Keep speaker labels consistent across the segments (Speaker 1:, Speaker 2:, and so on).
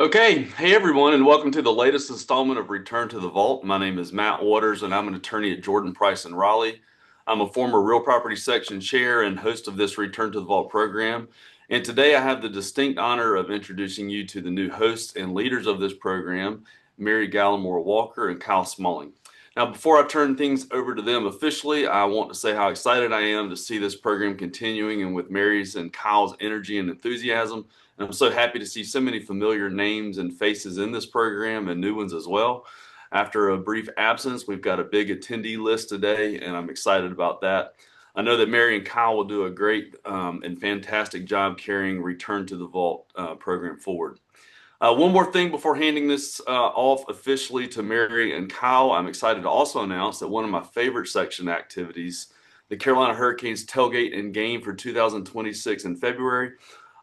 Speaker 1: Okay, hey everyone, and welcome to the latest installment of Return to the Vault. My name is Matt Waters, and I'm an attorney at Jordan Price in Raleigh. I'm a former real property section chair and host of this Return to the Vault program. And today I have the distinct honor of introducing you to the new hosts and leaders of this program, Mary Gallimore Walker and Kyle Smalling. Now, before I turn things over to them officially, I want to say how excited I am to see this program continuing and with Mary's and Kyle's energy and enthusiasm. And I'm so happy to see so many familiar names and faces in this program and new ones as well. After a brief absence, we've got a big attendee list today, and I'm excited about that. I know that Mary and Kyle will do a great and fantastic job carrying Return to the Vault program forward. One more thing before handing this off officially to Mary and Kyle, I'm excited to also announce that one of my favorite section activities, the Carolina Hurricanes tailgate and game for 2026 in February.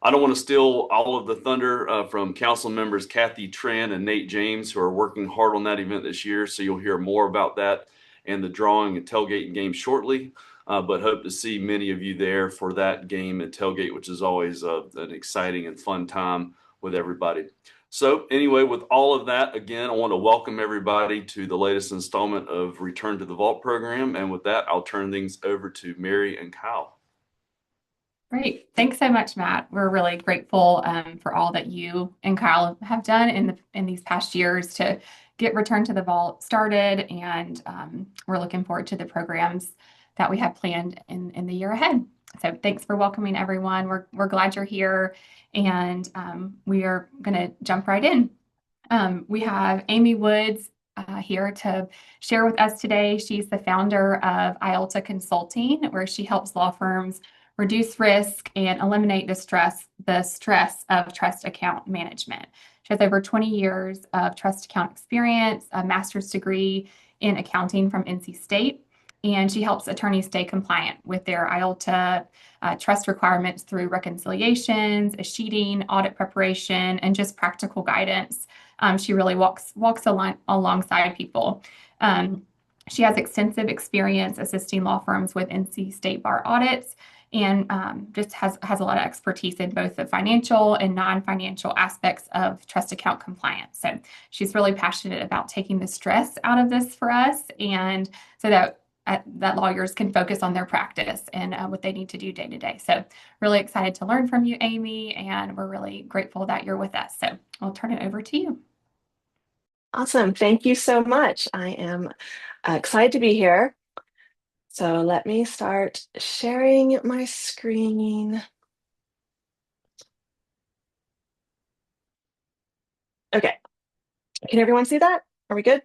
Speaker 1: I don't want to steal all of the thunder from council members Kathy Tran and Nate James, who are working hard on that event this year. So you'll hear more about that and the drawing and tailgate game shortly. But hope to see many of you there for that game and tailgate, which is always an exciting and fun time with everybody. So anyway, with all of that, again, I want to welcome everybody to the latest installment of Return to the Vault program. And with that, I'll turn things over to Mary and Kyle.
Speaker 2: Great. Thanks so much, Matt. We're really grateful for all that you and Kyle have done in these past years to get Return to the Vault started, and we're looking forward to the programs that we have planned in the year ahead. So thanks for welcoming everyone. We're glad you're here, and we are going to jump right in. We have Amy Woods here to share with us today. She's the founder of IOLTA Consulting, where she helps law firms reduce risk and eliminate the stress of trust account management. She has over 20 years of trust account experience, a master's degree in accounting from NC State, and she helps attorneys stay compliant with their IOLTA trust requirements through reconciliations, escheating, audit preparation, and just practical guidance. She really walks alongside people. She has extensive experience assisting law firms with NC State bar audits, and just has a lot of expertise in both the financial and non-financial aspects of trust account compliance. So she's really passionate about taking the stress out of this for us, and so that lawyers can focus on their practice and what they need to do day to day. So really excited to learn from you, Amy, and we're really grateful that you're with us. So I'll turn it over to you.
Speaker 3: Awesome. Thank you so much. I am excited to be here. So let me start sharing my screen. Okay. Can everyone see that? Are we good?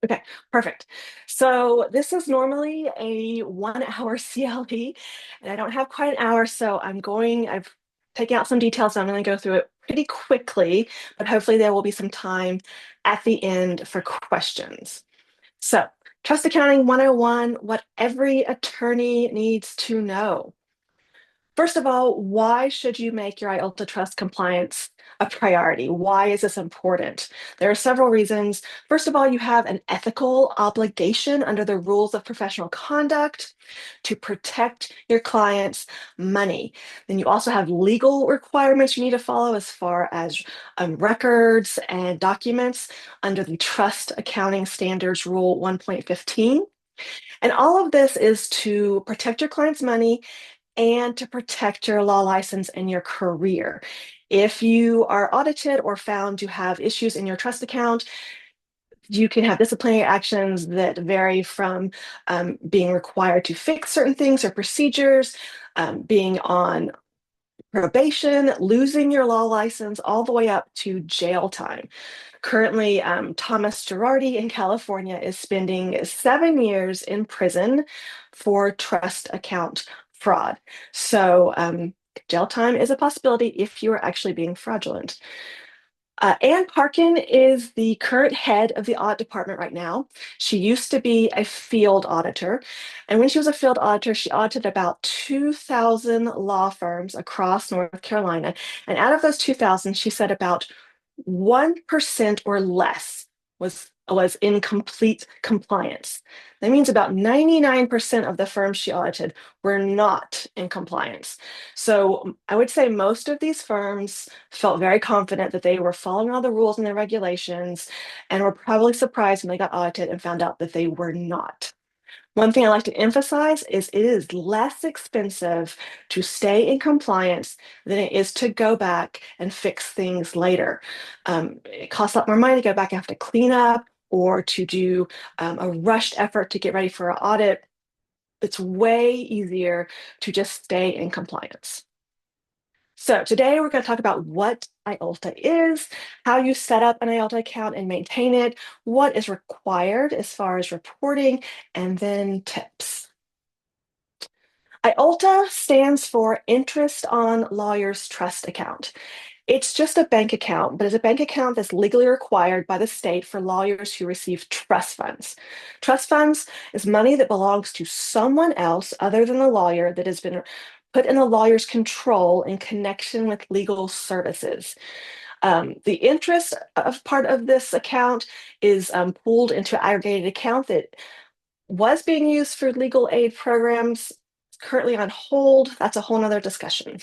Speaker 3: Okay, perfect. So this is normally a 1 hour CLE, and I don't have quite an hour, so I've taken out some details, so I'm going to go through it pretty quickly, but hopefully there will be some time at the end for questions. So, Trust Accounting 101, what every attorney needs to know. First of all, why should you make your IOLTA trust compliance a priority? Why is this important? There are several reasons. First of all, you have an ethical obligation under the rules of professional conduct to protect your client's money. Then you also have legal requirements you need to follow as far as records and documents under the Trust Accounting Standards Rule 1.15. And all of this is to protect your client's money and to protect your law license and your career. If you are audited or found to have issues in your trust account, you can have disciplinary actions that vary from being required to fix certain things or procedures, being on probation, losing your law license, all the way up to jail time. Currently, Thomas Girardi in California is spending 7 years in prison for trust account fraud. So jail time is a possibility if you are actually being fraudulent. Ann Parkin is the current head of the audit department right now. She used to be a field auditor. And when she was a field auditor, she audited about 2,000 law firms across North Carolina. And out of those 2,000, she said about 1% or less was was in complete compliance. That means about 99% of the firms she audited were not in compliance. So I would say most of these firms felt very confident that they were following all the rules and the regulations and were probably surprised when they got audited and found out that they were not. One thing I like to emphasize is it is less expensive to stay in compliance than it is to go back and fix things later. It costs a lot more money to go back and have to clean up or to do a rushed effort to get ready for an audit. It's way easier to just stay in compliance. So today we're going to talk about what IOLTA is, how you set up an IOLTA account and maintain it, what is required as far as reporting, and then tips. IOLTA stands for Interest on Lawyers Trust Account. It's just a bank account, but it's a bank account that's legally required by the state for lawyers who receive trust funds. Trust funds is money that belongs to someone else other than the lawyer that has been put in the lawyer's control in connection with legal services. The interest of part of this account is pooled into an aggregated account that was being used for legal aid programs, currently on hold. That's a whole nother discussion.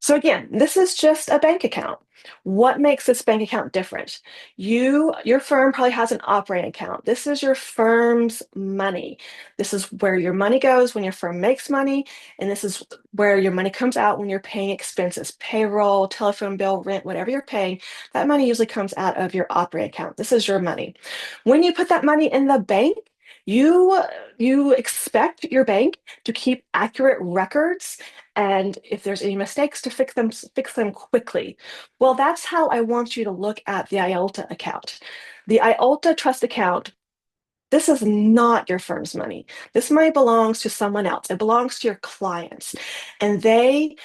Speaker 3: So again, this is just a bank account. What makes this bank account different? Your firm probably has an operating account. This is your firm's money. This is where your money goes when your firm makes money, and this is where your money comes out when you're paying expenses, payroll, telephone bill, rent, whatever you're paying. That money usually comes out of your operating account. This is your money. When you put that money in the bank, you expect your bank to keep accurate records, and if there's any mistakes, to fix them quickly. Well, that's how I want you to look at the IOLTA account. The IOLTA trust account, this is not your firm's money. This money belongs to someone else. It belongs to your clients. And they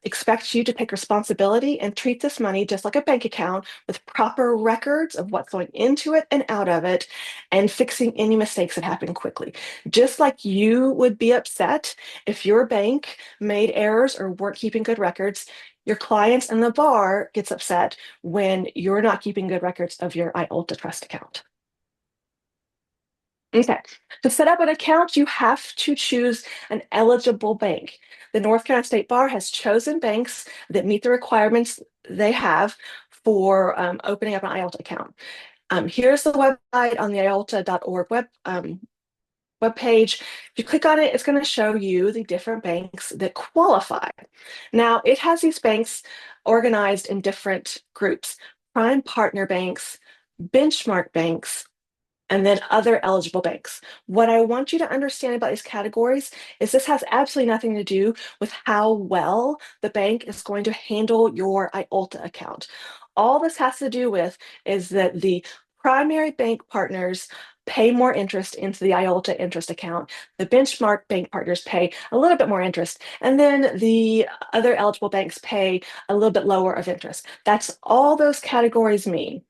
Speaker 3: expect you to take responsibility and treat this money just like a bank account with proper records of what's going into it and out of it and fixing any mistakes that happen quickly. Just like you would be upset if your bank made errors or weren't keeping good records, your clients and the bar gets upset when you're not keeping good records of your IOLTA trust account. Okay, to set up an account, you have to choose an eligible bank. The North Carolina State Bar has chosen banks that meet the requirements they have for opening up an IOLTA account. Here's the website on the iolta.org webpage. If you click on it, it's going to show you the different banks that qualify. Now, it has these banks organized in different groups: prime partner banks, benchmark banks, and then other eligible banks. What I want you to understand about these categories is this has absolutely nothing to do with how well the bank is going to handle your IOLTA account. All this has to do with is that the primary bank partners pay more interest into the IOLTA interest account. The benchmark bank partners pay a little bit more interest, and then the other eligible banks pay a little bit lower of interest. That's all those categories mean.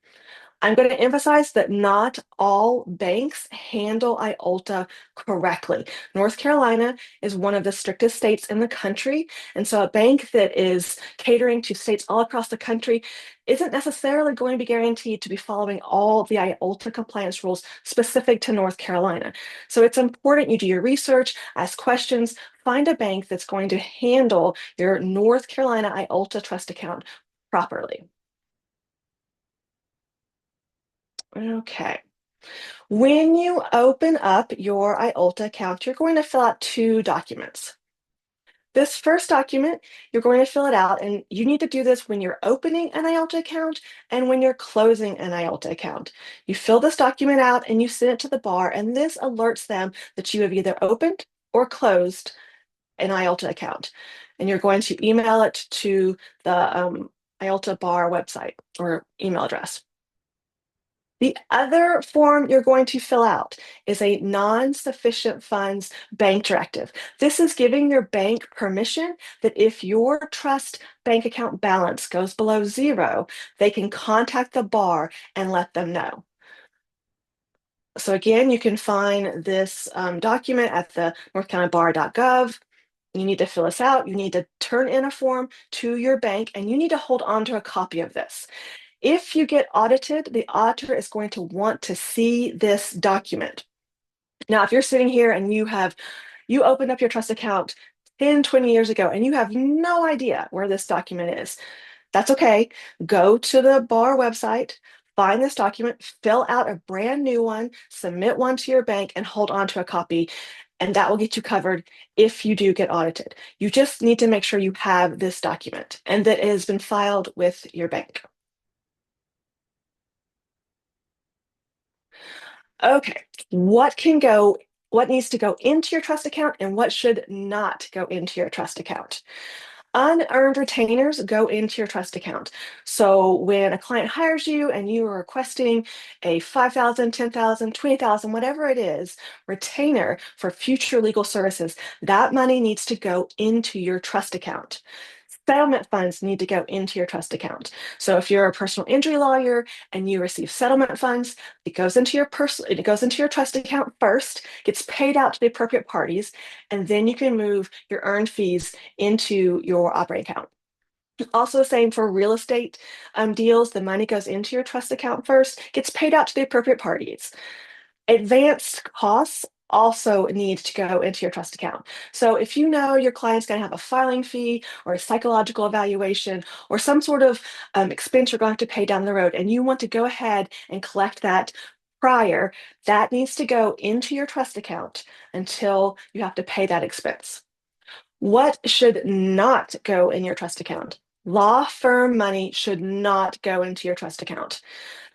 Speaker 3: I'm going to emphasize that not all banks handle IOLTA correctly. North Carolina is one of the strictest states in the country, and so a bank that is catering to states all across the country isn't necessarily going to be guaranteed to be following all the IOLTA compliance rules specific to North Carolina. So it's important you do your research, ask questions, find a bank that's going to handle your North Carolina IOLTA trust account properly. Okay. When you open up your IOLTA account, you're going to fill out two documents. This first document, you're going to fill it out, and you need to do this when you're opening an IOLTA account and when you're closing an IOLTA account. You fill this document out and you send it to the bar, and this alerts them that you have either opened or closed an IOLTA account. And you're going to email it to the IOLTA bar website or email address. The other form you're going to fill out is a non-sufficient funds bank directive. This is giving your bank permission that if your trust bank account balance goes below zero, they can contact the bar and let them know. So again, you can find this document at the northcountybar.gov. You need to fill this out. You need to turn in a form to your bank, and you need to hold on to a copy of this. If you get audited, the auditor is going to want to see this document. Now, if you're sitting here and you opened up your trust account 10, 20 years ago and you have no idea where this document is, that's okay. Go to the bar website, find this document, fill out a brand new one, submit one to your bank, and hold on to a copy. And that will get you covered if you do get audited. You just need to make sure you have this document and that it has been filed with your bank. Okay, what needs to go into your trust account and what should not go into your trust account? Unearned retainers go into your trust account. So when a client hires you and you are requesting a 5,000, 10,000, 20,000, whatever it is, retainer for future legal services, that money needs to go into your trust account. Settlement funds need to go into your trust account. So if you're a personal injury lawyer and you receive settlement funds, it goes into your trust account first, gets paid out to the appropriate parties, and then you can move your earned fees into your operating account. Also, the same for real estate deals. The money goes into your trust account first, gets paid out to the appropriate parties. Advanced costs also need to go into your trust account. So if you know your client's going to have a filing fee or a psychological evaluation or some sort of expense you're going to pay down the road, and you want to go ahead and collect that prior, that needs to go into your trust account until you have to pay that expense. What should not go in your trust account? Law firm money should not go into your trust account.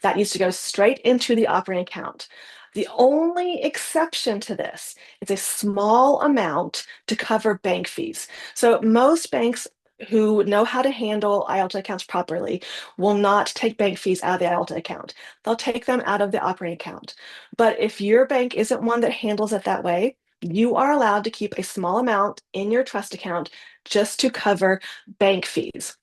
Speaker 3: That needs to go straight into the operating account. The only exception to this is a small amount to cover bank fees. So most banks who know how to handle IELTS accounts properly will not take bank fees out of the IELTS account. They'll take them out of the operating account. But if your bank isn't one that handles it that way, you are allowed to keep a small amount in your trust account just to cover bank fees.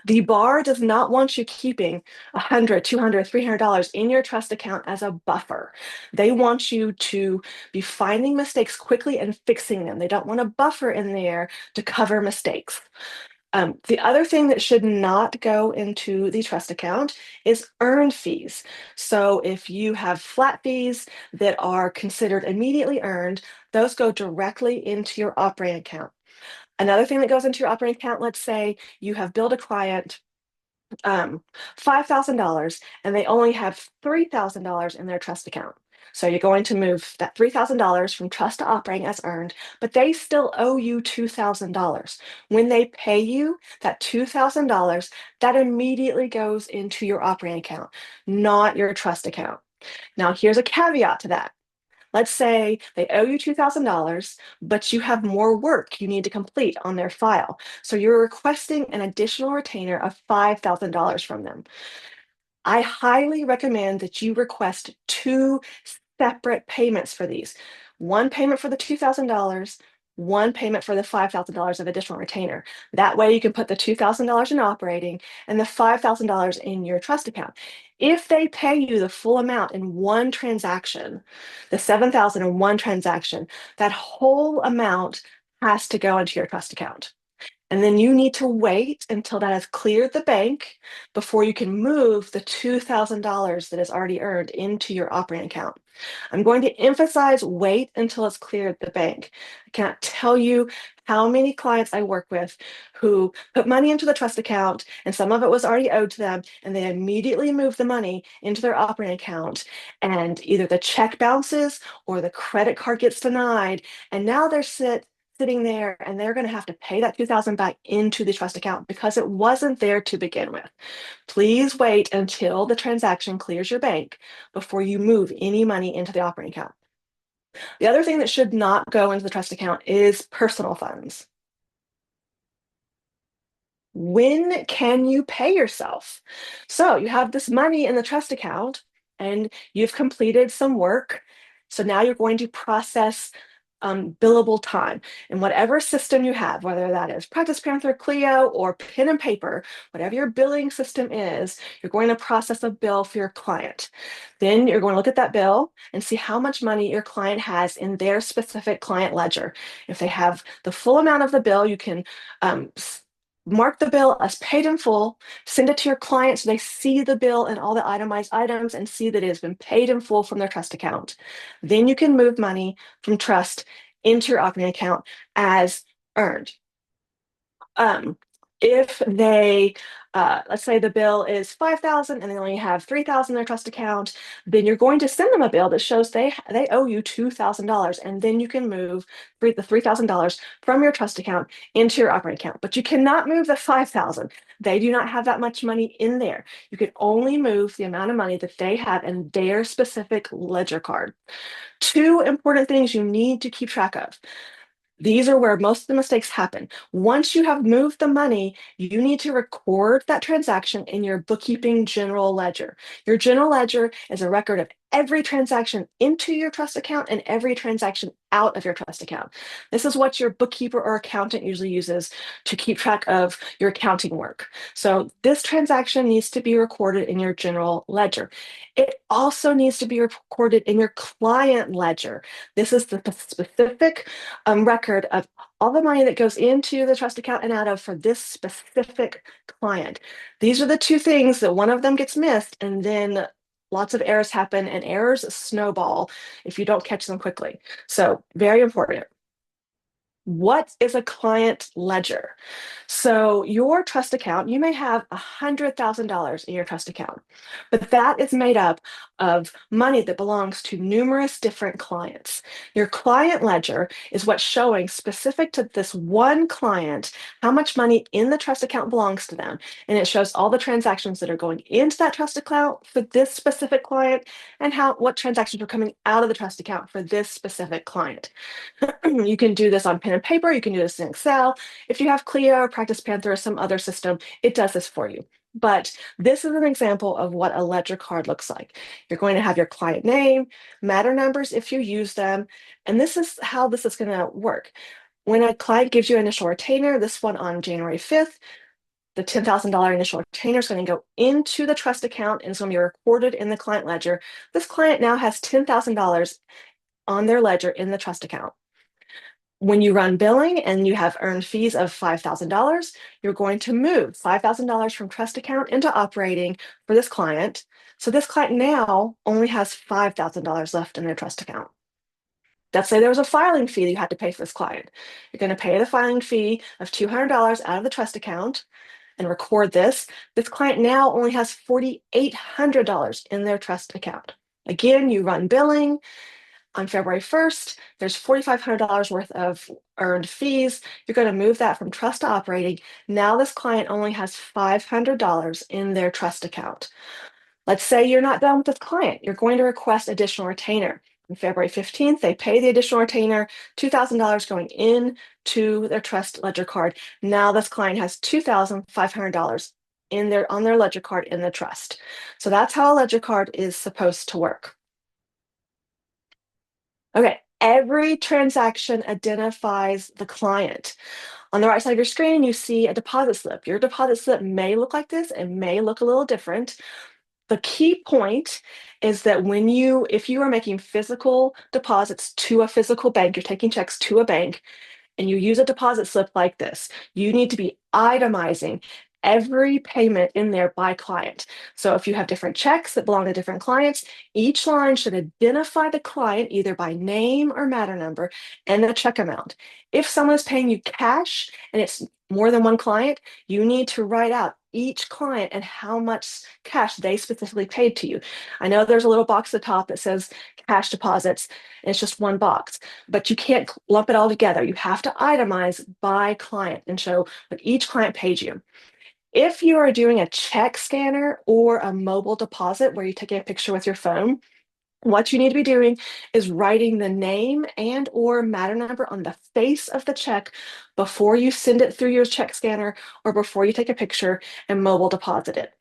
Speaker 3: The bar does not want you keeping $100, $200, $300 in your trust account as a buffer. They want you to be finding mistakes quickly and fixing them. They don't want a buffer in there to cover mistakes. The other thing that should not go into the trust account is earned fees. So if you have flat fees that are considered immediately earned, those go directly into your operating account. Another thing that goes into your operating account, let's say you have billed a client $5,000 and they only have $3,000 in their trust account. So you're going to move that $3,000 from trust to operating as earned, but they still owe you $2,000. When they pay you that $2,000, that immediately goes into your operating account, not your trust account. Now, here's a caveat to that. Let's say they owe you $2,000, but you have more work you need to complete on their file. So you're requesting an additional retainer of $5,000 from them. I highly recommend that you request two separate payments for these. One payment for the $2,000, one payment for the $5,000 of additional retainer. That way you can put the $2,000 in operating and the $5,000 in your trust account. If they pay you the full amount in one transaction, the $7,000 in one transaction, that whole amount has to go into your trust account. And then you need to wait until that has cleared the bank before you can move the $2,000 that is already earned into your operating account. I'm going to emphasize wait until it's cleared the bank. I cannot tell you how many clients I work with who put money into the trust account and some of it was already owed to them, and they immediately move the money into their operating account, and either the check bounces or the credit card gets denied, and now they're sitting there and they're going to have to pay that $2,000 back into the trust account because it wasn't there to begin with. Please wait until the transaction clears your bank before you move any money into the operating account. The other thing that should not go into the trust account is personal funds. When can you pay yourself? So you have this money in the trust account and you've completed some work. So now you're going to process billable time in whatever system you have, whether that is Practice Panther, Clio, or pen and paper, whatever your billing system is, you're going to process a bill for your client. Then you're going to look at that bill and see how much money your client has in their specific client ledger. If they have the full amount of the bill, you can mark the bill as paid in full, send it to your client so they see the bill and all the itemized items and see that it has been paid in full from their trust account. Then you can move money from trust into your operating account as earned. If they, let's say the bill is $5,000 and they only have $3,000 in their trust account, then you're going to send them a bill that shows they owe you $2,000, and then you can move the $3,000 from your trust account into your operating account. But you cannot move the $5,000. They do not have that much money in there. You can only move the amount of money that they have in their specific ledger card. Two important things you need to keep track of. These are where most of the mistakes happen. Once you have moved the money, you need to record that transaction in your bookkeeping general ledger. Your general ledger is a record of every transaction into your trust account and every transaction out of your trust account. This is what your bookkeeper or accountant usually uses to keep track of your accounting work. So this transaction needs to be recorded in your general ledger. It also needs to be recorded in your client ledger. This is the specific record of all the money that goes into the trust account and out of for this specific client. These are the two things that one of them gets missed, and then lots of errors happen, and errors snowball if you don't catch them quickly. So very important. What is a client ledger? So your trust account, you may have $100,000 in your trust account, but that is made up of money that belongs to numerous different clients. Your client ledger is what's showing specific to this one client how much money in the trust account belongs to them. And it shows all the transactions that are going into that trust account for this specific client and what transactions are coming out of the trust account for this specific client. You can do this on pen and paper. You can do this in Excel. If you have Clio or Practice Panther or some other system, it does this for you. But this is an example of what a ledger card looks like. You're going to have your client name, matter numbers if you use them, and this is how this is going to work. When a client gives you an initial retainer, this one on January 5th, the $10,000 initial retainer is going to go into the trust account and it's going to be recorded in the client ledger. This client now has $10,000 on their ledger in the trust account. When you run billing and you have earned fees of $5,000, you're going to move $5,000 from trust account into operating for this client. So this client now only has $5,000 left in their trust account. Let's say there was a filing fee that you had to pay for this client. You're going to pay the filing fee of $200 out of the trust account and record this. This client now only has $4,800 in their trust account. Again, you run billing. On February 1st, there's $4,500 worth of earned fees. You're going to move that from trust to operating. Now this client only has $500 in their trust account. Let's say you're not done with this client. You're going to request additional retainer. On February 15th, they pay the additional retainer, $2,000 going into their trust ledger card. Now this client has $2,500 on their ledger card in the trust. So that's how a ledger card is supposed to work. Okay, every transaction identifies the client. On the right side of your screen, you see a deposit slip. Your deposit slip may look like this, it may look a little different. The key point is that if you are making physical deposits to a physical bank, you're taking checks to a bank, and you use a deposit slip like this, you need to be itemizing every payment in there by client. So if you have different checks that belong to different clients, each line should identify the client either by name or matter number and the check amount. If someone is paying you cash and it's more than one client, you need to write out each client and how much cash they specifically paid to you. I know there's a little box at the top that says cash deposits, and it's just one box, but you can't lump it all together. You have to itemize by client and show what each client paid you. If you are doing a check scanner or a mobile deposit where you take a picture with your phone, what you need to be doing is writing the name and or matter number on the face of the check before you send it through your check scanner or before you take a picture and mobile deposit it.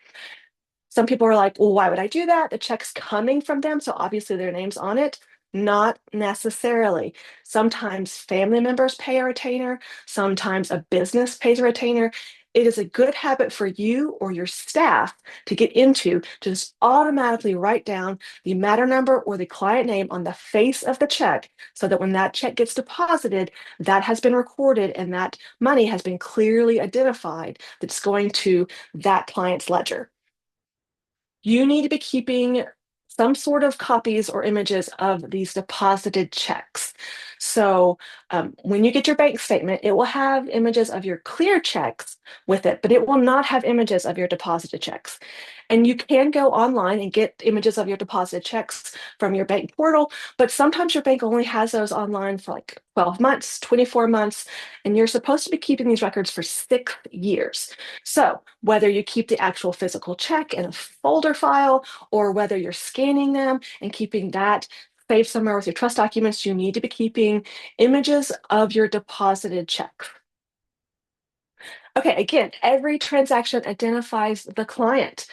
Speaker 3: Some people are like, well, why would I do that? The check's coming from them, so obviously their name's on it. Not necessarily. Sometimes family members pay a retainer. Sometimes a business pays a retainer. It is a good habit for you or your staff to get into to just automatically write down the matter number or the client name on the face of the check so that when that check gets deposited, that has been recorded and that money has been clearly identified that's going to that client's ledger. You need to be keeping some sort of copies or images of these deposited checks. So when you get your bank statement, it will have images of your clear checks with it, but it will not have images of your deposited checks. And you can go online and get images of your deposited checks from your bank portal, but sometimes your bank only has those online for like 12 months, 24 months, and you're supposed to be keeping these records for 6 years. So whether you keep the actual physical check in a folder file or whether you're scanning them and keeping that saved somewhere with your trust documents, you need to be keeping images of your deposited check. Okay, again, every transaction identifies the client.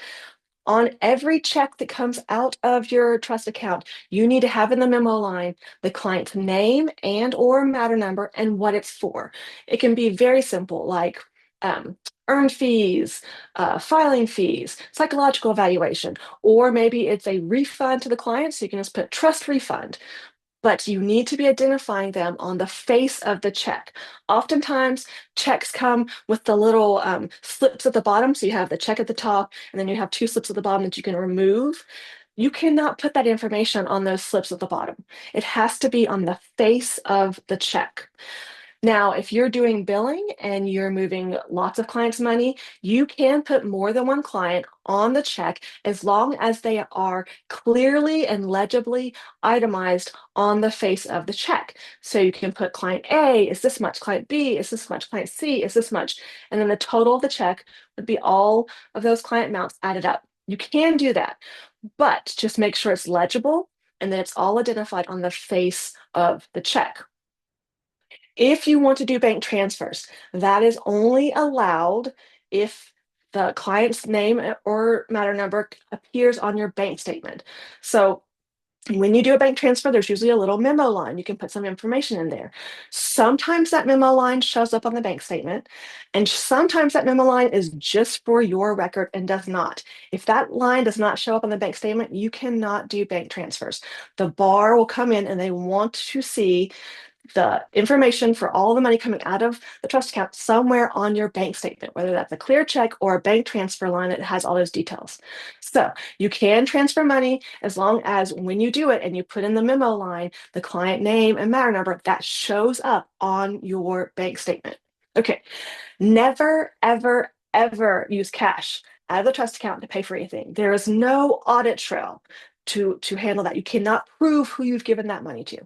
Speaker 3: On every check that comes out of your trust account, you need to have in the memo line the client's name and or matter number and what it's for. It can be very simple, like earned fees, filing fees, psychological evaluation, or maybe it's a refund to the client, so you can just put trust refund. But you need to be identifying them on the face of the check. Oftentimes, checks come with the little slips at the bottom. So you have the check at the top, and then you have 2 slips at the bottom that you can remove. You cannot put that information on those slips at the bottom. It has to be on the face of the check. Now, if you're doing billing and you're moving lots of clients' money, you can put more than one client on the check as long as they are clearly and legibly itemized on the face of the check. So you can put client A is this much, client B is this much, client C is this much, and then the total of the check would be all of those client amounts added up. You can do that, but just make sure it's legible and that it's all identified on the face of the check. If you want to do bank transfers, that is only allowed if the client's name or matter number appears on your bank statement. So when you do a bank transfer, there's usually a little memo line. You can put some information in there. Sometimes that memo line shows up on the bank statement, and sometimes that memo line is just for your record and does not. If that line does not show up on the bank statement, you cannot do bank transfers. The bar will come in and they want to see the information for all the money coming out of the trust account somewhere on your bank statement, whether that's a clear check or a bank transfer line that has all those details. So you can transfer money as long as when you do it and you put in the memo line, the client name and matter number that shows up on your bank statement. Okay, never, ever, ever use cash out of the trust account to pay for anything. There is no audit trail to handle that. You cannot prove who you've given that money to.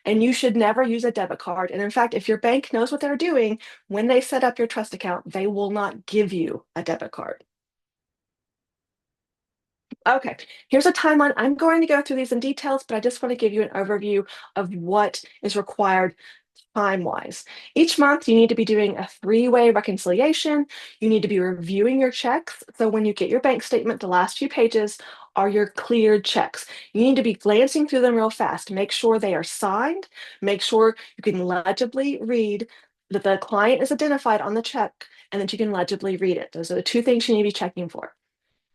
Speaker 3: And you should never use a debit card. And in fact, if your bank knows what they're doing, when they set up your trust account, they will not give you a debit card. Okay, here's a timeline. I'm going to go through these in details, but I just want to give you an overview of what is required time-wise. Each month, you need to be doing a 3-way reconciliation. You need to be reviewing your checks. So when you get your bank statement, the last few pages are your cleared checks. You need to be glancing through them real fast. Make sure they are signed. Make sure you can legibly read that the client is identified on the check and that you can legibly read it. Those are the 2 things you need to be checking for.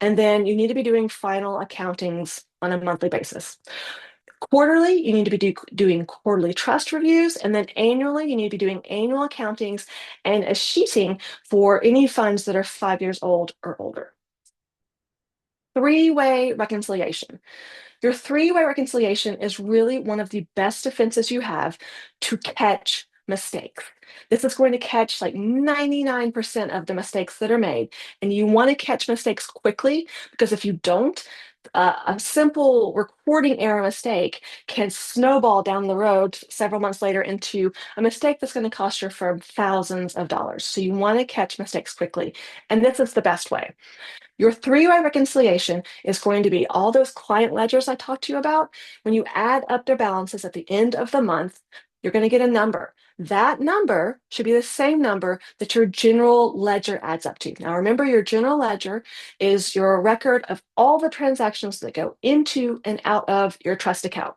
Speaker 3: And then you need to be doing final accountings on a monthly basis. Quarterly, you need to be doing quarterly trust reviews, and then annually, you need to be doing annual accountings and a sheeting for any funds that are 5 years old or older. 3-way reconciliation. Your 3-way reconciliation is really one of the best defenses you have to catch mistakes. This is going to catch like 99% of the mistakes that are made. And you want to catch mistakes quickly because if you don't, a simple recording error mistake can snowball down the road several months later into a mistake that's going to cost your firm thousands of dollars. So you want to catch mistakes quickly. And this is the best way. Your 3-way reconciliation is going to be all those client ledgers I talked to you about. When you add up their balances at the end of the month, you're going to get a number. That number should be the same number that your general ledger adds up to. Now, remember, your general ledger is your record of all the transactions that go into and out of your trust account.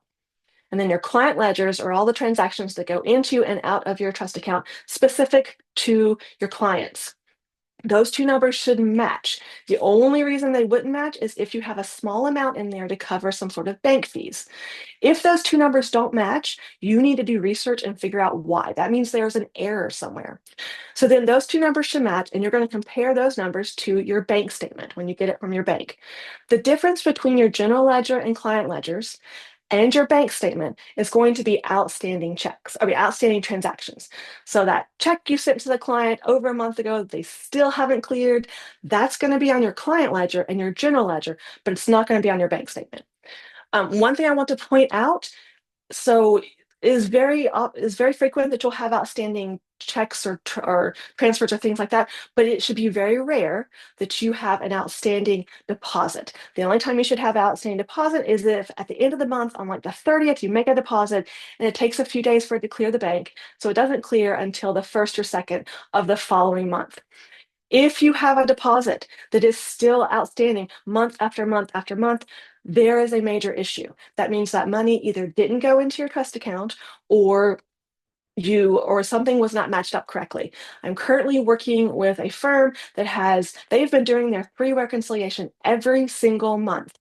Speaker 3: And then your client ledgers are all the transactions that go into and out of your trust account specific to your clients. Those two numbers should match. The only reason they wouldn't match is if you have a small amount in there to cover some sort of bank fees. If those two numbers don't match, you need to do research and figure out why. That means there's an error somewhere. So then those two numbers should match, and you're going to compare those numbers to your bank statement when you get it from your bank. The difference between your general ledger and client ledgers and your bank statement is going to be outstanding outstanding transactions. So that check you sent to the client over a month ago, they still haven't cleared, that's going to be on your client ledger and your general ledger, but it's not going to be on your bank statement. One thing I want to point out, so is very frequent that you'll have outstanding checks or transfers or things like that, but it should be very rare that you have an outstanding deposit. The only time you should have outstanding deposit is if at the end of the month on like the 30th you make a deposit and it takes a few days for it to clear the bank, so it doesn't clear until the 1st or 2nd of the following month. If you have a deposit that is still outstanding month after month after month, there is a major issue. That means that money either didn't go into your trust account or something was not matched up correctly. I'm currently working with a firm that they've been doing their free reconciliation every single month.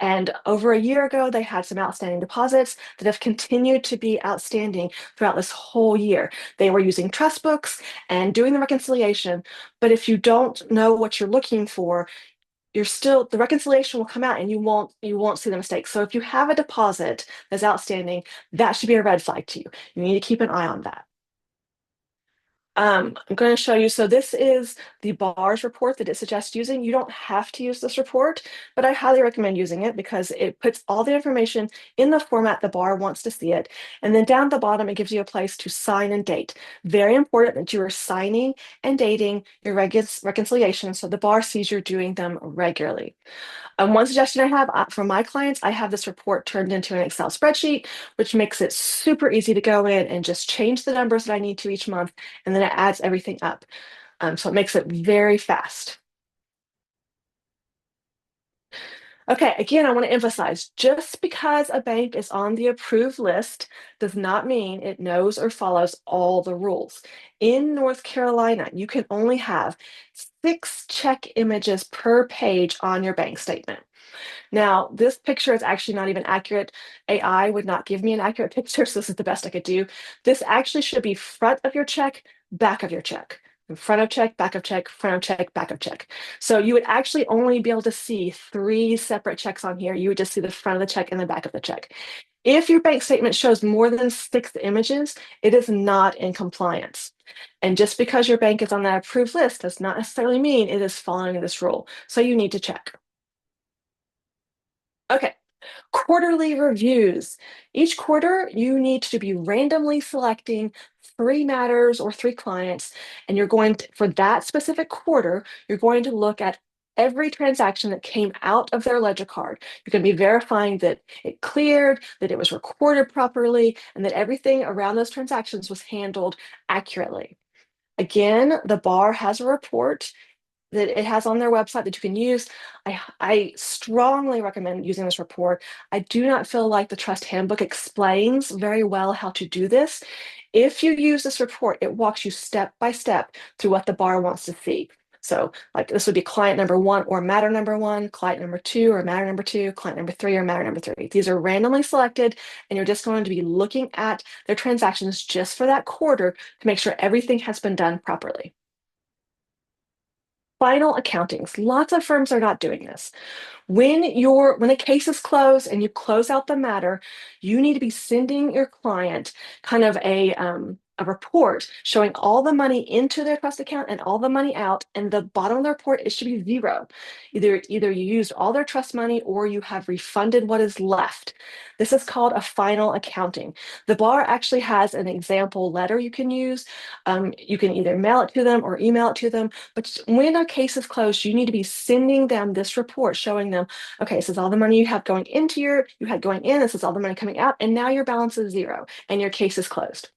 Speaker 3: And over a year ago, they had some outstanding deposits that have continued to be outstanding throughout this whole year. They were using trust books and doing the reconciliation, but if you don't know what you're looking for, the reconciliation will come out and you won't see the mistake. So if you have a deposit that's outstanding, that should be a red flag to you. You need to keep an eye on that. I'm going to show you. So this is the BARS report that it suggests using. You don't have to use this report, but I highly recommend using it because it puts all the information in the format the bar wants to see it. And then down at the bottom, it gives you a place to sign and date. Very important that you are signing and dating your reconciliation so the bar sees you're doing them regularly. One suggestion I have for my clients, I have this report turned into an Excel spreadsheet, which makes it super easy to go in and just change the numbers that I need to each month, and then it adds everything up. So it makes it very fast. Okay, again, I want to emphasize, just because a bank is on the approved list does not mean it knows or follows all the rules. In North Carolina, you can only have 6 check images per page on your bank statement. Now, this picture is actually not even accurate. AI would not give me an accurate picture, so this is the best I could do. This actually should be front of your check, back of your check. Front of check, back of check, front of check, back of check. So you would actually only be able to see 3 separate checks on here. You would just see the front of the check and the back of the check. If your bank statement shows more than 6 images, it is not in compliance. And just because your bank is on that approved list does not necessarily mean it is following this rule. So you need to check. Okay, quarterly reviews. Each quarter, you need to be randomly selecting 3 matters or 3 clients, and for that specific quarter, you're going to look at every transaction that came out of their ledger card. You're going to be verifying that it cleared, that it was recorded properly, and that everything around those transactions was handled accurately. Again, the bar has a report that it has on their website that you can use. I strongly recommend using this report. I do not feel like the trust handbook explains very well how to do this. If you use this report, it walks you step by step through what the bar wants to see. So like this would be client number 1 or matter number 1, client number 2 or matter number 2, client number 3 or matter number 3. These are randomly selected, and you're just going to be looking at their transactions just for that quarter to make sure everything has been done properly. Final accountings. Lots of firms are not doing this. When a case is closed and you close out the matter, you need to be sending your client kind of a report showing all the money into their trust account and all the money out. And the bottom of the report, it should be 0. Either you used all their trust money or you have refunded what is left. This is called a final accounting. The bar actually has an example letter you can use. You can either mail it to them or email it to them. But when a case is closed, you need to be sending them this report showing them, okay, this is all the money you had going in, this is all the money coming out, and now your balance is 0 and your case is closed.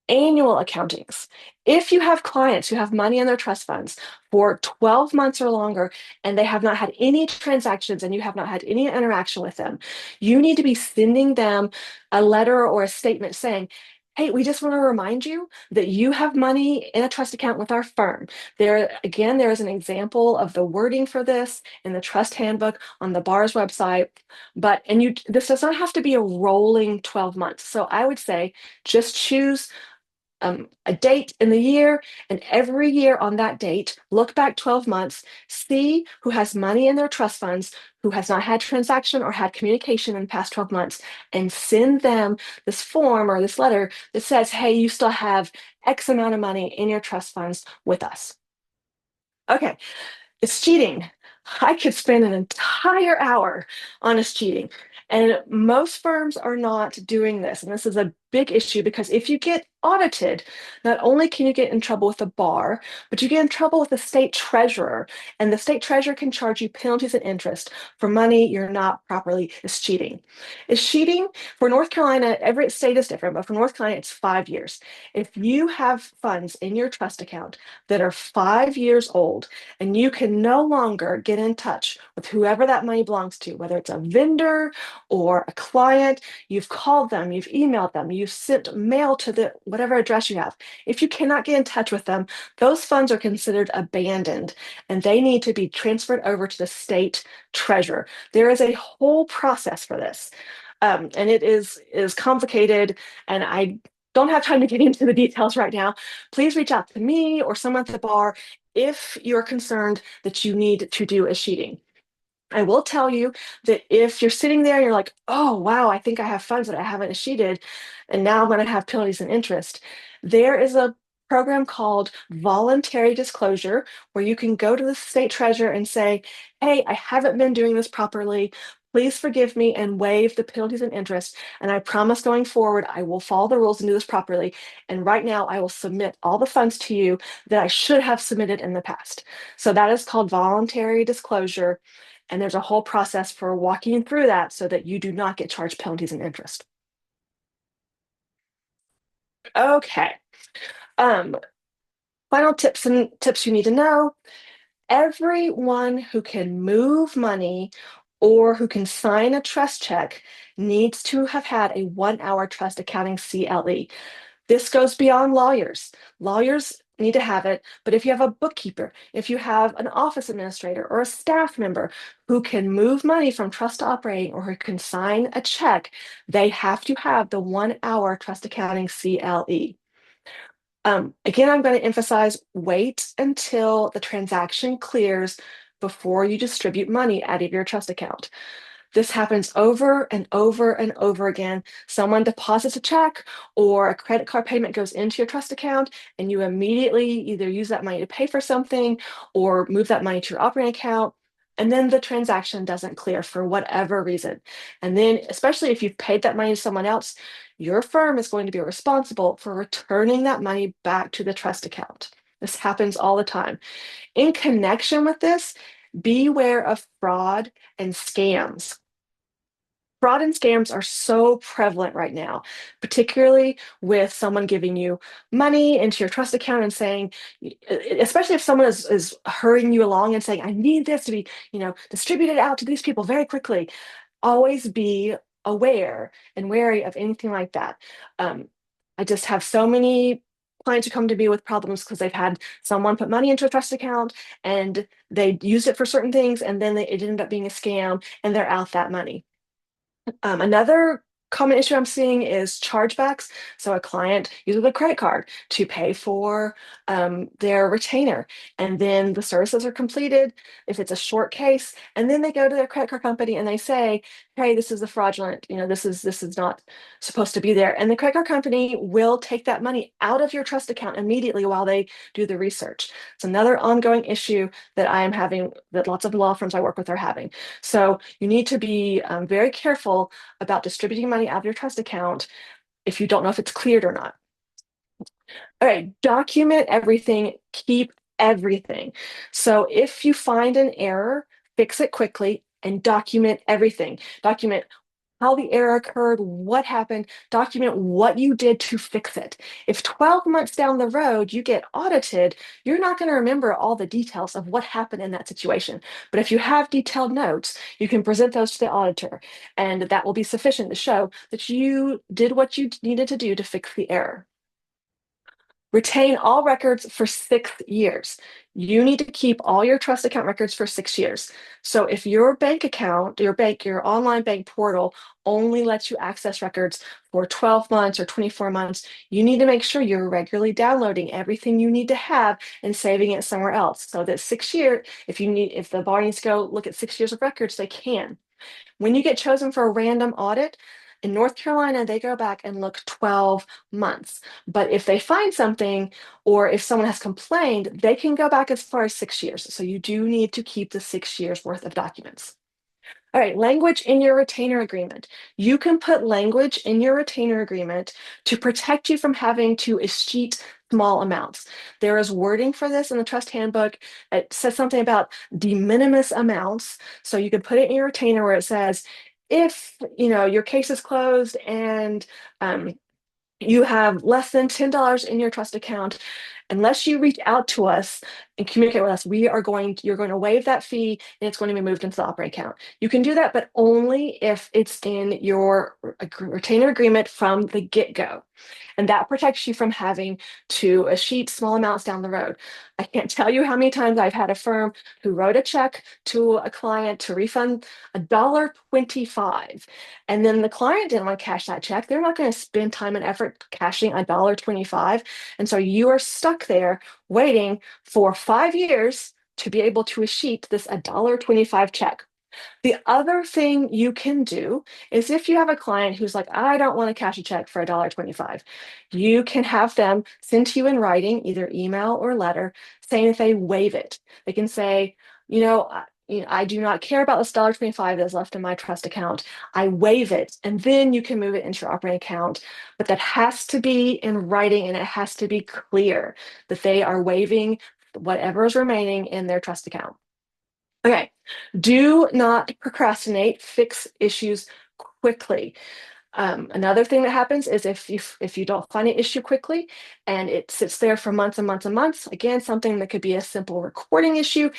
Speaker 3: Annual accountings. If you have clients who have money in their trust funds for 12 months or longer and they have not had any transactions and you have not had any interaction with them, you need to be sending them a letter or a statement saying, Hey, we just want to remind you that you have money in a trust account with our firm. There, again, there is an example of the wording for this in the trust handbook on the bar's website. But, this does not have to be a rolling 12 months. So I would say just choose a date in the year, and every year on that date, look back 12 months, see who has money in their trust funds, who has not had transaction or had communication in the past 12 months, and send them this form or this letter that says, hey, you still have X amount of money in your trust funds with us. Okay, it's cheating. I could spend an entire hour on is cheating. And most firms are not doing this. And this is a big issue because if you get audited, not only can you get in trouble with the bar, but you get in trouble with the state treasurer. And the state treasurer can charge you penalties and interest for money you're not properly is cheating. Is cheating for North Carolina, every state is different, but for North Carolina, it's 5 years. If you have funds in your trust account that are 5 years old, and you can no longer get in touch with whoever that money belongs to, whether it's a vendor or a client, you've called them, you've emailed them, you've sent mail to the whatever address you have. If you cannot get in touch with them, those funds are considered abandoned and they need to be transferred over to the state treasurer. There is a whole process for this. And it is complicated, and I don't have time to get into the details right now. Please reach out to me or someone at the bar if you're concerned that you need to do a sheeting. I will tell you that if you're sitting there and you're like, oh, wow, I think I have funds that I haven't sheeted, and now I'm going to have penalties and interest, there is a program called voluntary disclosure where you can go to the state treasurer and say, hey, I haven't been doing this properly. Please forgive me and waive the penalties and interest. And I promise going forward, I will follow the rules and do this properly. And right now, I will submit all the funds to you that I should have submitted in the past. So that is called voluntary disclosure. And there's a whole process for walking through that so that you do not get charged penalties and interest. Okay. Um, Final tips and tips you need to know. Everyone who can move money or who can sign a trust check needs to have had a 1 hour trust accounting CLE. This goes beyond lawyers. Lawyers need to have it, but if you have a bookkeeper, if you have an office administrator or a staff member who can move money from trust to operating or who can sign a check, they have to have the 1 hour trust accounting CLE. Again, I'm going to emphasize wait until the transaction clears before you distribute money out of your trust account. This happens over and over and over again. Someone deposits a check or a credit card payment goes into your trust account, and you immediately either use that money to pay for something or move that money to your operating account. And then the transaction doesn't clear for whatever reason. And then, especially if you've paid that money to someone else, your firm is going to be responsible for returning that money back to the trust account. This happens all the time. In connection with this, beware of fraud and scams. Fraud and scams are so prevalent right now, particularly with someone giving you money into your trust account and saying, especially if someone is hurrying you along and saying, I need this to be, distributed out to these people very quickly. Always be aware and wary of anything like that. I just have so many clients who come to me with problems because they've had someone put money into a trust account and they used it for certain things, and then it ended up being a scam and they're out that money. Another common issue I'm seeing is chargebacks. So a client uses a credit card to pay for their retainer, and then the services are completed if it's a short case, and then they go to their credit card company and they say, hey, this is a fraudulent, this is not supposed to be there. And the credit card company will take that money out of your trust account immediately while they do the research. It's another ongoing issue that I am having, that lots of law firms I work with are having. So you need to be very careful about distributing money out of your trust account if you don't know if it's cleared or not. All right, document everything, keep everything. So if you find an error, fix it quickly and document everything. Document how the error occurred, what happened, document what you did to fix it. If 12 months down the road you get audited, you're not going to remember all the details of what happened in that situation. But if you have detailed notes, you can present those to the auditor, and that will be sufficient to show that you did what you needed to do to fix the error. Retain all records for 6 years. You need to keep all your trust account records for 6 years. So if your bank account, your online bank portal only lets you access records for 12 months or 24 months, you need to make sure you're regularly downloading everything you need to have and saving it somewhere else. So that 6 year, if the bar needs to go look at 6 years of records, they can. When you get chosen for a random audit, in North Carolina, they go back and look 12 months. But if they find something or if someone has complained, they can go back as far as 6 years. So you do need to keep the 6 years worth of documents. All right, language in your retainer agreement. You can put language in your retainer agreement to protect you from having to escheat small amounts. There is wording for this in the trust handbook. It says something about de minimis amounts. So you could put it in your retainer where it says, if your case is closed and you have less than $10 in your trust account, unless you reach out to us and communicate with us, you're going to waive that fee and it's going to be moved into the operating account. You can do that, but only if it's in your retainer agreement from the get-go. And that protects you from having to escheat small amounts down the road. I can't tell you how many times I've had a firm who wrote a check to a client to refund $1.25. And then the client didn't want to cash that check. They're not going to spend time and effort cashing $1.25. And so you are stuck there waiting for 5 years to be able to escheat this $1.25 check. The other thing you can do is if you have a client who's like, I don't want to cash a check for $1.25, you can have them send to you in writing, either email or letter, saying if they waive it. They can say, I do not care about this $1.25 that's left in my trust account. I waive it, and then you can move it into your operating account. But that has to be in writing, and it has to be clear that they are waiving whatever is remaining in their trust account. Okay, do not procrastinate, fix issues quickly. Another thing that happens is if you don't find an issue quickly and it sits there for months and months and months, again, something that could be a simple recording issue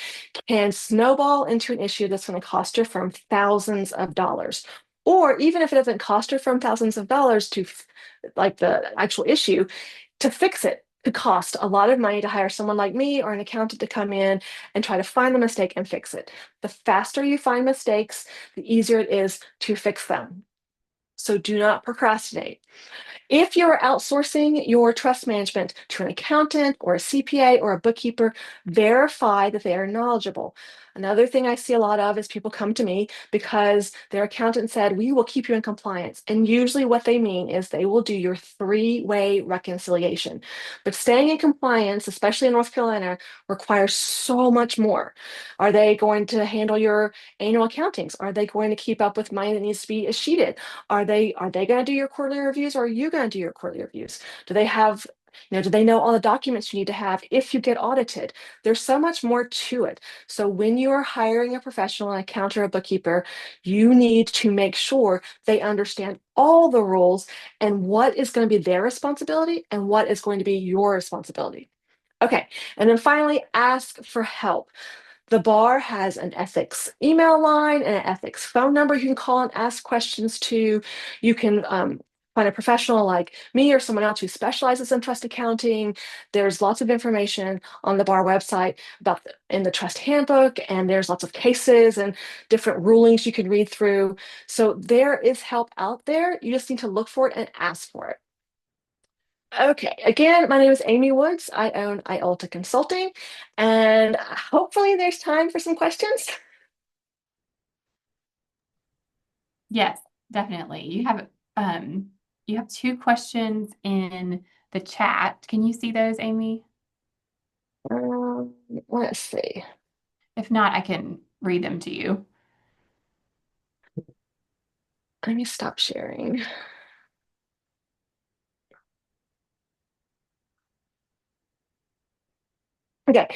Speaker 3: can snowball into an issue that's going to cost your firm thousands of dollars. Or even if it doesn't cost your firm thousands of dollars to like the actual issue, to fix it could cost a lot of money to hire someone like me or an accountant to come in and try to find the mistake and fix it. The faster you find mistakes, the easier it is to fix them. So do not procrastinate. If you're outsourcing your trust management to an accountant or a CPA or a bookkeeper, verify that they are knowledgeable. Another thing I see a lot of is people come to me because their accountant said, we will keep you in compliance. And usually what they mean is they will do your three-way reconciliation. But staying in compliance, especially in North Carolina, requires so much more. Are they going to handle your annual accountings? Are they going to keep up with money that needs to be sheeted? Are they going to do your quarterly reviews, or are you going to do your quarterly reviews? Do they have, do they know all the documents you need to have if you get audited? There's so much more to it. So when you are hiring a professional, an accountant or a bookkeeper, you need to make sure they understand all the rules and what is going to be their responsibility and what is going to be your responsibility. Okay, and then finally, ask for help. The bar has an ethics email line and an ethics phone number you can call and ask questions to. You can find a professional like me or someone else who specializes in trust accounting. There's lots of information on the bar website in the trust handbook, and there's lots of cases and different rulings you can read through. So there is help out there. You just need to look for it and ask for it. Okay, again, my name is Amy Woods. I own IOLTA Consulting, and hopefully there's time for some questions.
Speaker 2: Yes, definitely. You have two questions in the chat. Can you see those, Amy?
Speaker 3: Let's see.
Speaker 2: If not, I can read them to you.
Speaker 3: Let me stop sharing. Okay.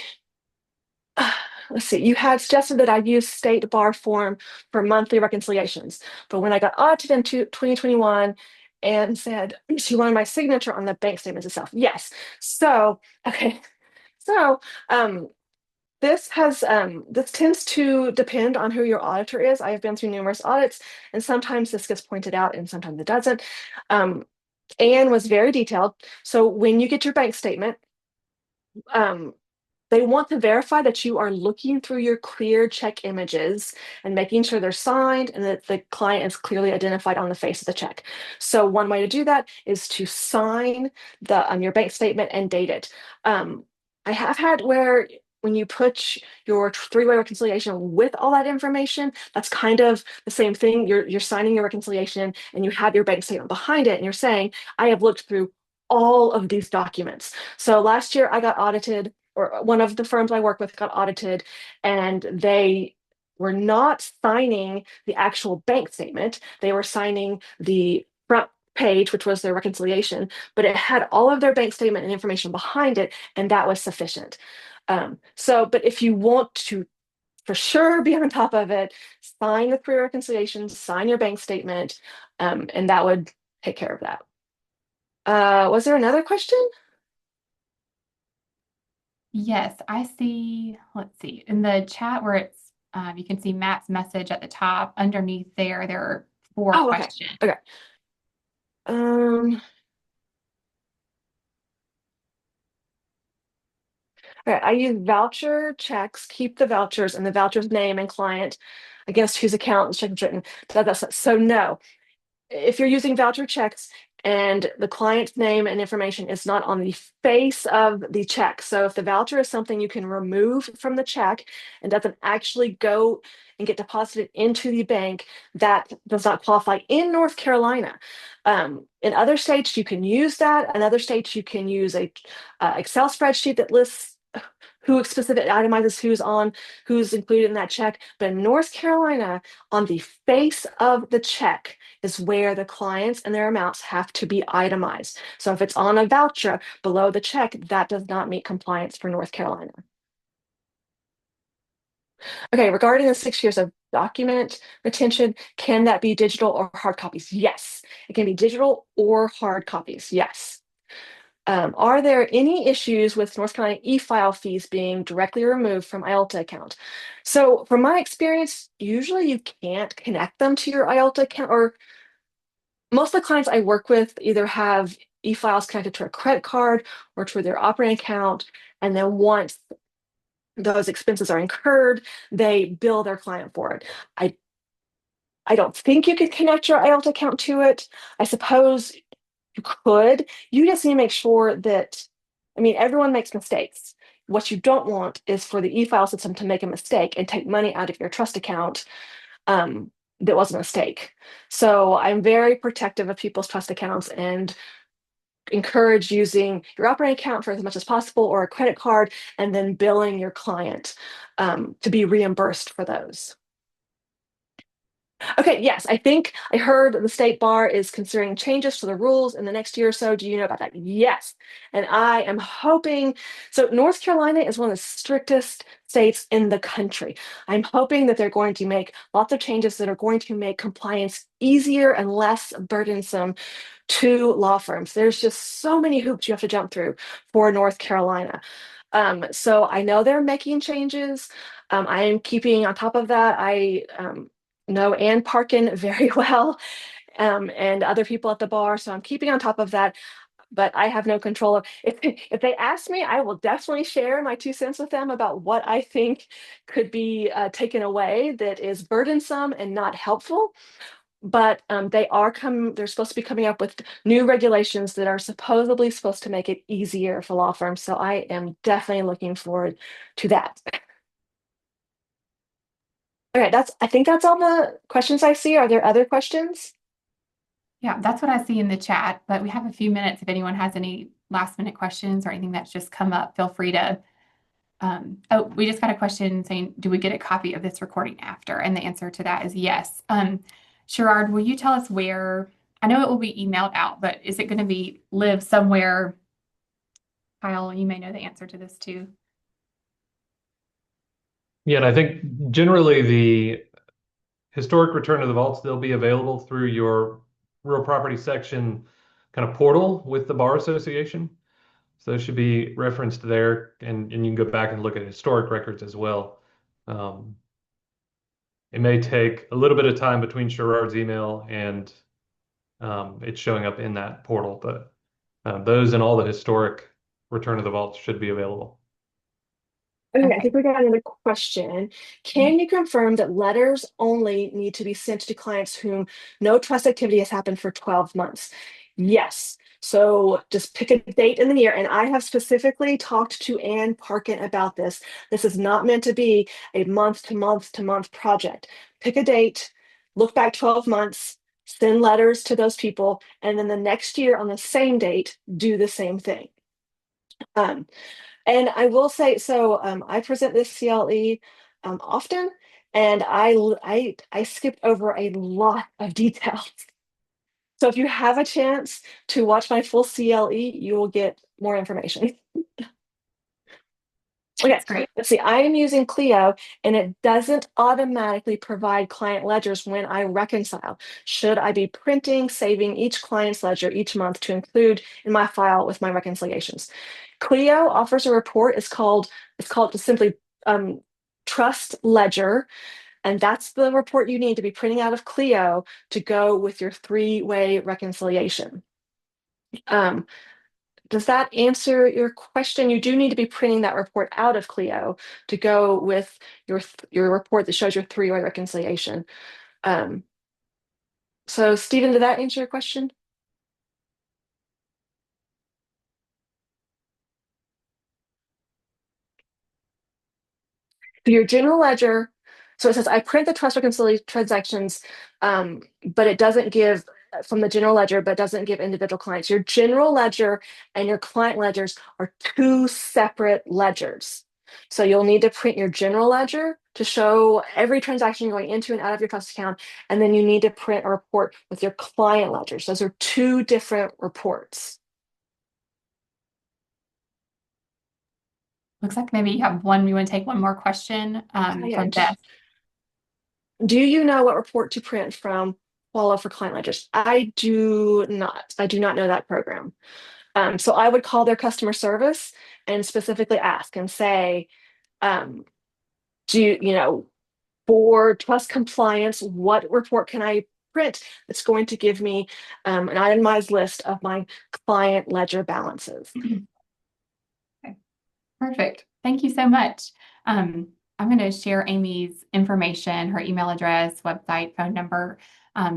Speaker 3: let's see, you had suggested that I use state bar form for monthly reconciliations, but when I got audited in 2021 and said she wanted my signature on the bank statements itself. Yes. So, okay. So, this tends to depend on who your auditor is. I have been through numerous audits, and sometimes this gets pointed out and sometimes it doesn't. Anne was very detailed. So when you get your bank statement, um, they want to verify that you are looking through your clear check images and making sure they're signed and that the client is clearly identified on the face of the check. So one way to do that is to sign the your bank statement and date it. I have had where when you put your three-way reconciliation with all that information, that's kind of the same thing. You're signing your reconciliation and you have your bank statement behind it, and you're saying, I have looked through all of these documents. So last year I got audited, or one of the firms I work with got audited, and they were not signing the actual bank statement. They were signing the front page, which was their reconciliation, but it had all of their bank statement and information behind it, and that was sufficient. But if you want to for sure be on top of it, sign the pre-reconciliation, sign your bank statement, and that would take care of that. Was there another question?
Speaker 2: Yes, I see. Let's see. In the chat where it's, you can see Matt's message at the top. Underneath there, there are four
Speaker 3: Oh, okay.
Speaker 2: questions.
Speaker 3: Okay. All right, I use voucher checks, keep the vouchers and the voucher's name and client against whose account the check is written. So no, if you're using voucher checks and the client's name and information is not on the face of the check. So if the voucher is something you can remove from the check and doesn't actually go and get deposited into the bank, that does not qualify in North Carolina. In other states, you can use that. In other states, you can use a Excel spreadsheet that lists who specific itemizes who's included in that check. But in North Carolina, on the face of the check is where the clients and their amounts have to be itemized. So if it's on a voucher below the check, that does not meet compliance for North Carolina. Okay, regarding the 6 years of document retention, can that be digital or hard copies? Yes, it can be digital or hard copies. Yes. Are there any issues with North Carolina e-file fees being directly removed from IELTA account? So from my experience, usually you can't connect them to your IELTA account, or most of the clients I work with either have e-files connected to a credit card or to their operating account. And then once those expenses are incurred, they bill their client for it. I don't think you could connect your IELTA account to it. I suppose you could. You just need to make sure that, I mean, everyone makes mistakes. What you don't want is for the e-file system to make a mistake and take money out of your trust account that was a mistake. So I'm very protective of people's trust accounts and encourage using your operating account for as much as possible or a credit card, and then billing your client to be reimbursed for those. Okay, yes, I think I heard the state bar is considering changes to the rules in the next year or so. Do you know about that? Yes. And I am hoping, so North Carolina is one of the strictest states in the country. I'm hoping that they're going to make lots of changes that are going to make compliance easier and less burdensome to law firms. There's just so many hoops you have to jump through for North Carolina. So I know they're making changes. I am keeping on top of that. I know Ann Parkin very well, and other people at the bar. So I'm keeping on top of that, but I have no control of if they ask me, I will definitely share my 2 cents with them about what I think could be taken away that is burdensome and not helpful. But they're supposed to be coming up with new regulations that are supposedly supposed to make it easier for law firms. So I am definitely looking forward to that. Okay, I think that's all the questions I see. Are there other questions?
Speaker 2: Yeah, that's what I see in the chat, but we have a few minutes. If anyone has any last minute questions or anything that's just come up, feel free to. Oh, we just got a question saying, do we get a copy of this recording after? And the answer to that is yes. Sherrod, will you tell us where? I know it will be emailed out, but is it going to be live somewhere? Kyle, you may know the answer to this too.
Speaker 4: Yeah, and I think generally the historic return of the vaults, they'll be available through your real property section kind of portal with the bar association. So those should be referenced there, and you can go back and look at historic records as well. Um, it may take a little bit of time between Sherrard's email and it's showing up in that portal, but those and all the historic return of the vaults should be available.
Speaker 3: Okay, I
Speaker 2: Okay.
Speaker 3: think we got another question. Can you confirm that letters only need to be sent to clients whom no trust activity has happened for 12 months? Yes. So just pick a date in the year. And I have specifically talked to Ann Parkin about this. This is not meant to be a month to month to month project. Pick a date, look back 12 months, send letters to those people, and then the next year on the same date, do the same thing. Um, and I will say, so I present this CLE often, and I skipped over a lot of details. So if you have a chance to watch my full CLE, you will get more information. Okay,
Speaker 2: That's great.
Speaker 3: let's see. I am using Clio and it doesn't automatically provide client ledgers when I reconcile. Should I be printing, saving each client's ledger each month to include in my file with my reconciliations? Clio offers a report. It's called just simply Trust Ledger. And that's the report you need to be printing out of Clio to go with your three-way reconciliation. Um, does that answer your question? You do need to be printing that report out of Clio to go with your report that shows your three-way reconciliation. Um, so, Stephen, did that answer your question? For your general ledger, so it says I print the trust reconciliation transactions, but it doesn't give from the general ledger, but doesn't give individual clients. Your general ledger and your client ledgers are two separate ledgers. So you'll need to print your general ledger to show every transaction going into and out of your trust account, and then you need to print a report with your client ledgers. Those are two different reports.
Speaker 2: Looks like maybe you have one. You want to take one more question
Speaker 3: Yeah.
Speaker 2: from Beth.
Speaker 3: Do you know what report to print from Wallow for client ledgers? I do not. I do not know that program. So I would call their customer service and specifically ask and say, um, for trust compliance, what report can I print that's going to give me an itemized list of my client ledger balances?
Speaker 2: Okay. Perfect. Thank you so much. I'm going to share Amy's information, her email address, website, phone number.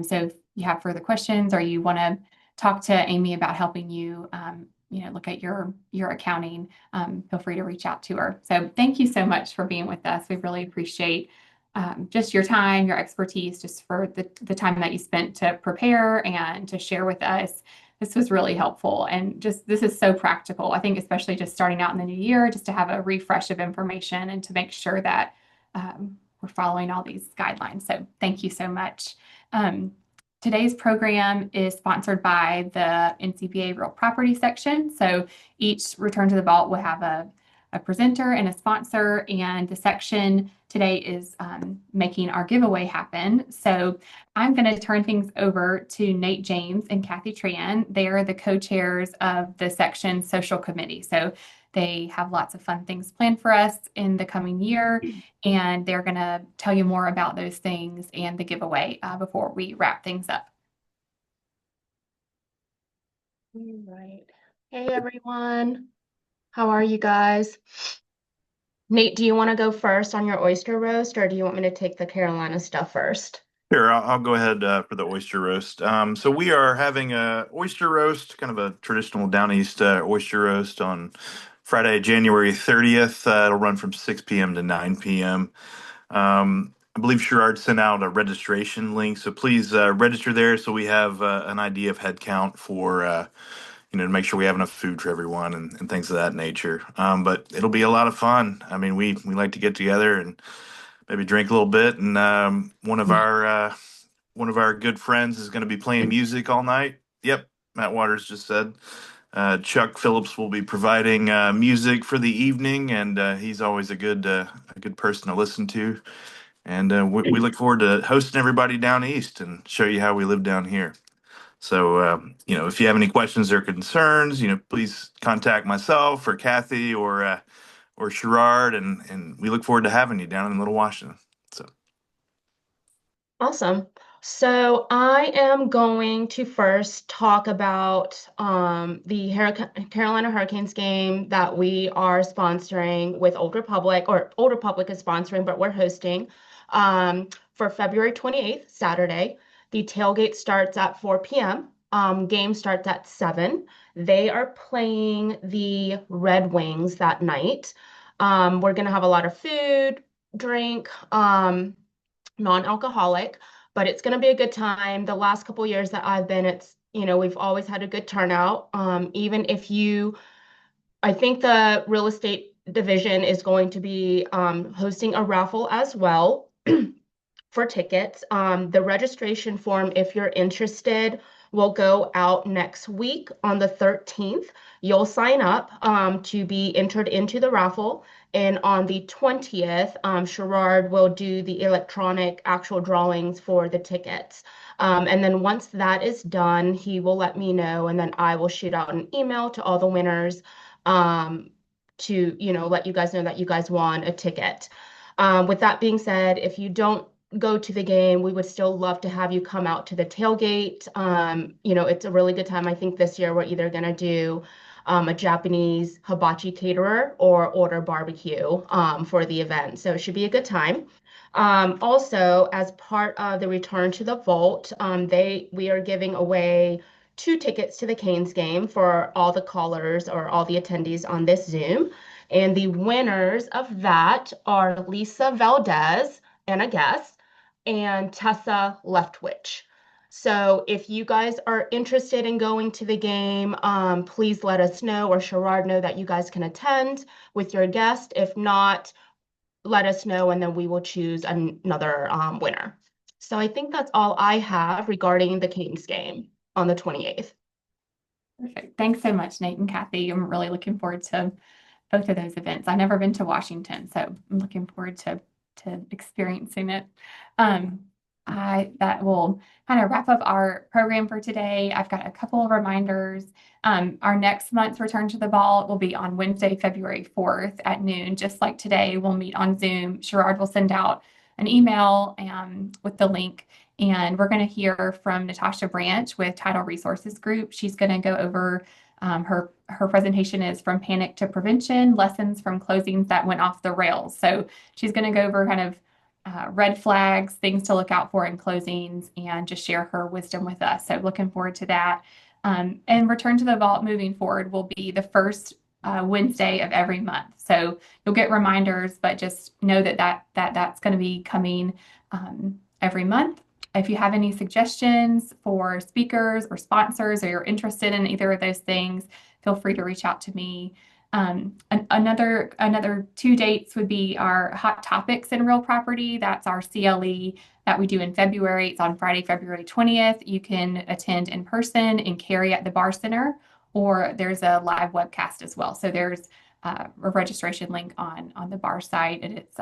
Speaker 2: So if you have further questions or you want to talk to Amy about helping you, look at your accounting, feel free to reach out to her. So thank you so much for being with us. We really appreciate just your time, your expertise, just for the time that you spent to prepare and to share with us. This was really helpful, and just this is so practical. I think especially just starting out in the new year, just to have a refresh of information and to make sure that we're following all these guidelines. So thank you so much. Um, Today's program is sponsored by the NCBA Real Property section. So each Return to the Vault will have a presenter and a sponsor, and the section today is making our giveaway happen. So I'm going to turn things over to Nate James and Kathy Tran. They are the co-chairs of the section social committee. So they have lots of fun things planned for us in the coming year, and they're going to tell you more about those things and the giveaway before we wrap things up.
Speaker 5: All right. Hey, everyone. How are you guys? Nate, do you want to go first on your oyster roast, or do you want me to take the Carolina stuff first?
Speaker 6: Sure, I'll go ahead for the oyster roast. So we are having a oyster roast, kind of a traditional down east oyster roast on Friday, January 30th. It'll run from 6 p.m. to 9 p.m. I believe Sherrard sent out a registration link, so please register there so we have an idea of head count for to make sure we have enough food for everyone and things of that nature. But it'll be a lot of fun. I mean, we like to get together and maybe drink a little bit, and one of our good friends is going to be playing music all night. Yep, Matt Waters just said. Chuck Phillips will be providing music for the evening, and he's always a good person to listen to. And we look forward to hosting everybody down east and show you how we live down here. So, if you have any questions or concerns, please contact myself or Kathy or Sherrard, and we look forward to having you down in Little Washington. So,
Speaker 5: Awesome. So I am going to first talk about the Carolina Hurricanes game that we are sponsoring with Old Republic, or Old Republic is sponsoring, but we're hosting for February 28th, Saturday. The tailgate starts at 4 p.m. Game starts at 7. They are playing the Red Wings that night. We're going to have a lot of food, drink, non-alcoholic, but it's going to be a good time. The last couple years that I've been, we've always had a good turnout. Even if I think the real estate division is going to be hosting a raffle as well for tickets. The registration form, if you're interested, will go out next week on the 13th. You'll sign up to be entered into the raffle. And on the 20th, Sherrard will do the electronic actual drawings for the tickets. And then once that is done, he will let me know, and then I will shoot out an email to all the winners to, let you guys know that you guys won a ticket. With that being said, if you don't go to the game, we would still love to have you come out to the tailgate. It's a really good time. I think this year we're either going to do a Japanese hibachi caterer or order barbecue for the event. So it should be a good time. Also, as part of the Return to the Vault, we are giving away 2 tickets to the Canes game for all the callers or all the attendees on this Zoom. And the winners of that are Lisa Valdez and a guest, and Tessa Leftwich. So if you guys are interested in going to the game, please let us know, or Sherrard know, that you guys can attend with your guest. If not, let us know, and then we will choose another winner. So I think that's all I have regarding the Canes game on the 28th.
Speaker 2: Perfect. Thanks so much, Nate and Kathy. I'm really looking forward to both of those events. I've never been to Washington, so I'm looking forward to experiencing it. That will kind of wrap up our program for today. I've got a couple of reminders. Our next month's Return to the Vault will be on Wednesday, February 4th at noon. Just like today, we'll meet on Zoom. Sherrard will send out an email with the link, and we're going to hear from Natasha Branch with Title Resources Group. She's going to go over her presentation is From Panic to Prevention, Lessons from Closings That Went Off the Rails. So she's going to go over kind of red flags, things to look out for in closings, and just share her wisdom with us. So looking forward to that. And Return to the Vault moving forward will be the first Wednesday of every month. So you'll get reminders, but just know that's going to be coming every month. If you have any suggestions for speakers or sponsors, or you're interested in either of those things, feel free to reach out to me. Another 2 dates would be our Hot Topics in Real Property. That's our CLE that we do in February. It's on Friday, February 20th. You can attend in person in Cary at the Bar Center, or there's a live webcast as well. So there's a registration link on the bar site, and it's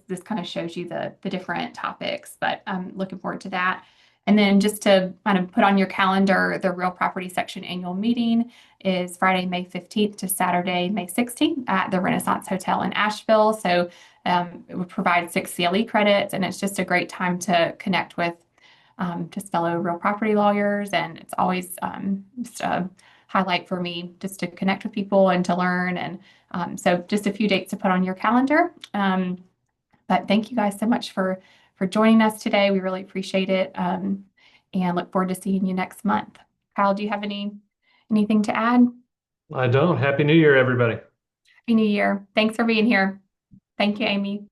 Speaker 2: this kind of shows you the different topics, but I'm looking forward to that. And then just to kind of put on your calendar, the Real Property Section annual meeting is Friday, May 15th to Saturday, May 16th at the Renaissance Hotel in Asheville. So it would provide 6 CLE credits, and it's just a great time to connect with just fellow real property lawyers. And it's always just a highlight for me just to connect with people and to learn. And so just a few dates to put on your calendar. But thank you guys so much for joining us today. We really appreciate it, and look forward to seeing you next month. Kyle, do you have anything to add?
Speaker 4: I don't. Happy New Year, everybody.
Speaker 2: Happy New Year. Thanks for being here. Thank you, Amy.